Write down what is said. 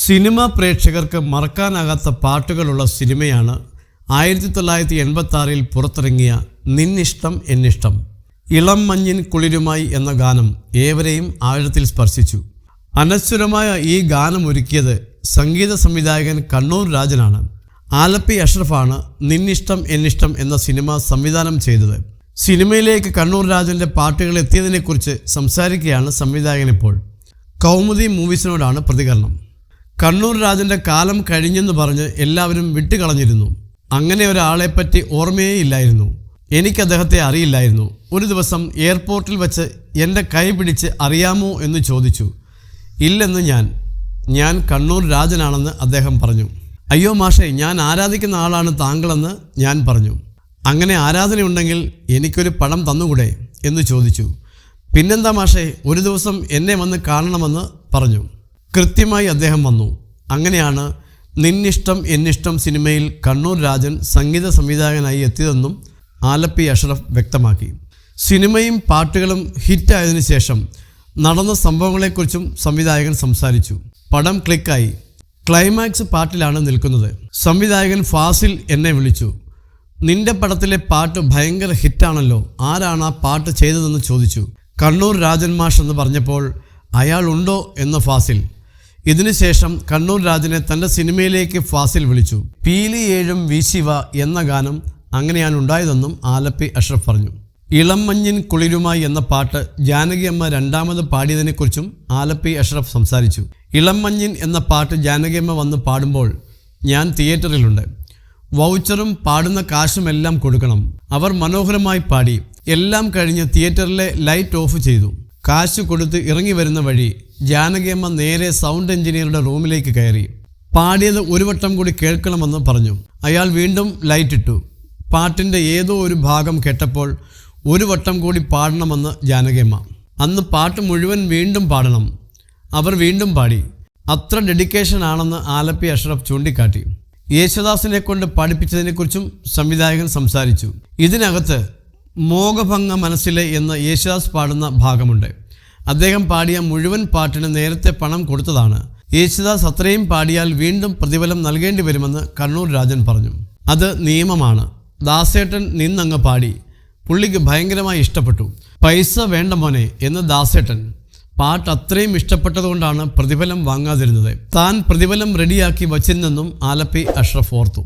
Cinema പ്രേക്ഷകർക്ക് മറക്കാനാകാത്ത പാട്ടുകളുള്ള സിനിമയാണ് 1986 പുറത്തിറങ്ങിയ നിന്നിഷ്ടം എന്നിഷ്ടം. ഇളം മഞ്ഞിൻ കുളിരുമായി എന്ന ഗാനം ഏവരെയും ആഴത്തിൽ സ്പർശിച്ചു. അനശ്വരമായ ഈ ഗാനം ഒരുക്കിയത് സംഗീത സംവിധായകൻ കണ്ണൂർ രാജനാണ്. ആലപ്പി അഷ്റഫാണ് നിന്നിഷ്ടം എന്നിഷ്ടം എന്ന സിനിമ സംവിധാനം ചെയ്തത്. സിനിമയിലേക്ക് കണ്ണൂർ രാജൻ്റെ പാട്ടുകൾ എത്തിയതിനെക്കുറിച്ച് സംസാരിക്കുകയാണ് സംവിധായകനിപ്പോൾ. കൗമുദി മൂവീസിനോടാണ് പ്രതികരണം. കണ്ണൂർ രാജൻ്റെ കാലം കഴിഞ്ഞെന്ന് പറഞ്ഞ് എല്ലാവരും വിട്ടുകളഞ്ഞിരുന്നു. അങ്ങനെ ഒരാളെപ്പറ്റി ഓർമ്മയേ ഇല്ലായിരുന്നു. എനിക്ക് അദ്ദേഹത്തെ അറിയില്ലായിരുന്നു. ഒരു ദിവസം എയർപോർട്ടിൽ വെച്ച് എൻ്റെ കൈ പിടിച്ച് അറിയാമോ എന്ന് ചോദിച്ചു. ഇല്ലെന്ന് ഞാൻ കണ്ണൂർ രാജനാണെന്ന് അദ്ദേഹം പറഞ്ഞു. അയ്യോ മാഷേ, ഞാൻ ആരാധിക്കുന്ന ആളാണ് താങ്കളെന്ന് ഞാൻ പറഞ്ഞു. അങ്ങനെ ആരാധനയുണ്ടെങ്കിൽ എനിക്കൊരു പടം തന്നുകൂടെ എന്ന് ചോദിച്ചു. പിന്നെന്താ മാഷേ, ഒരു ദിവസം എന്നെ വന്ന് കാണണമെന്ന് പറഞ്ഞു. കൃത്യമായി അദ്ദേഹം വന്നു. അങ്ങനെയാണ് നിന്നിഷ്ടം എന്നിഷ്ടം സിനിമയിൽ കണ്ണൂർ രാജൻ സംഗീത സംവിധായകനായി എത്തിയതെന്നും ആലപ്പി അഷ്റഫ് വ്യക്തമാക്കി. സിനിമയും പാട്ടുകളും ഹിറ്റായതിനു ശേഷം നടന്ന സംഭവങ്ങളെക്കുറിച്ചും സംവിധായകൻ സംസാരിച്ചു. പടം ക്ലിക്കായി. ക്ലൈമാക്സ് പാട്ടിലാണ് നിൽക്കുന്നത്. സംവിധായകൻ ഫാസിൽ എന്നെ വിളിച്ചു. നിന്റെ പടത്തിലെ പാട്ട് ഭയങ്കര ഹിറ്റാണല്ലോ, ആരാണ് ആ പാട്ട് ചെയ്തതെന്ന് ചോദിച്ചു. കണ്ണൂർ രാജൻ മാഷ് എന്ന് പറഞ്ഞപ്പോൾ അയാളുണ്ടോ എന്ന ഫാസിൽ. ഇതിനുശേഷം കണ്ണൂർ രാജനെ തൻ്റെ സിനിമയിലേക്ക് ഫാസിൽ വിളിച്ചു. പീലി ഏഴും വീശിവ എന്ന ഗാനം അങ്ങനെയാണ് ഉണ്ടായതെന്നും ആലപ്പി അഷ്റഫ് പറഞ്ഞു. ഇളം മഞ്ഞിൻ കുളിരുമായി എന്ന പാട്ട് ജാനകി അമ്മ രണ്ടാമത് പാടിയതിനെക്കുറിച്ചും ആലപ്പി അഷ്റഫ് സംസാരിച്ചു. ഇളം മഞ്ഞിൻ എന്ന പാട്ട് ജാനകി അമ്മ വന്ന് പാടുമ്പോൾ ഞാൻ തിയേറ്ററിലുണ്ട്. വൗച്ചറും പാടുന്ന കാശുമെല്ലാം കൊടുക്കണം. അവർ മനോഹരമായി പാടി. എല്ലാം കഴിഞ്ഞ് തിയേറ്ററിലെ ലൈറ്റ് ഓഫ് ചെയ്തു. കാശ് കൊടുത്ത് ഇറങ്ങി വരുന്ന വഴി ജാനകിയമ്മ നേരെ സൗണ്ട് എഞ്ചിനീയറുടെ റൂമിലേക്ക് കയറി. പാടിയത് ഒരു വട്ടം കൂടി കേൾക്കണമെന്ന് പറഞ്ഞു. അയാൾ വീണ്ടും ലൈറ്റ് ഇട്ടു. പാട്ടിൻ്റെ ഏതോ ഒരു ഭാഗം കേട്ടപ്പോൾ ഒരു വട്ടം കൂടി പാടണമെന്ന് ജാനകിയമ്മ. അന്ന് പാട്ട് മുഴുവൻ വീണ്ടും പാടണം. അവർ വീണ്ടും പാടി. അത്ര ഡെഡിക്കേഷൻ ആണെന്ന് ആലപ്പി അഷ്റഫ് ചൂണ്ടിക്കാട്ടി. യേശുദാസിനെ കൊണ്ട് പാടിപ്പിച്ചതിനെക്കുറിച്ചും സംവിധായകൻ സംസാരിച്ചു. ഇതിനകത്ത് മോഹഭംഗ മനസ്സിലെ എന്ന് യേശുദാസ് പാടുന്ന ഭാഗമുണ്ട്. അദ്ദേഹം പാടിയ മുഴുവൻ പാട്ടിന് നേരത്തെ പണം കൊടുത്തതാണ്. യേശുദാസ് അത്രയും പാടിയാൽ വീണ്ടും പ്രതിഫലം നൽകേണ്ടി വരുമെന്ന് കണ്ണൂർ രാജൻ പറഞ്ഞു. അത് നിയമമാണ്. ദാസേട്ടൻ നിന്നങ്ങ് പാടി. പുള്ളിക്ക് ഭയങ്കരമായി ഇഷ്ടപ്പെട്ടു. പൈസ വേണ്ട മോനെ എന്ന് ദാസേട്ടൻ. പാട്ട് അത്രയും ഇഷ്ടപ്പെട്ടതുകൊണ്ടാണ് പ്രതിഫലം വാങ്ങാതിരുന്നത്. താൻ പ്രതിഫലം റെഡിയാക്കി വച്ചിരുന്നെന്നും ആലപ്പി അഷ്റഫ് ഓർത്തു.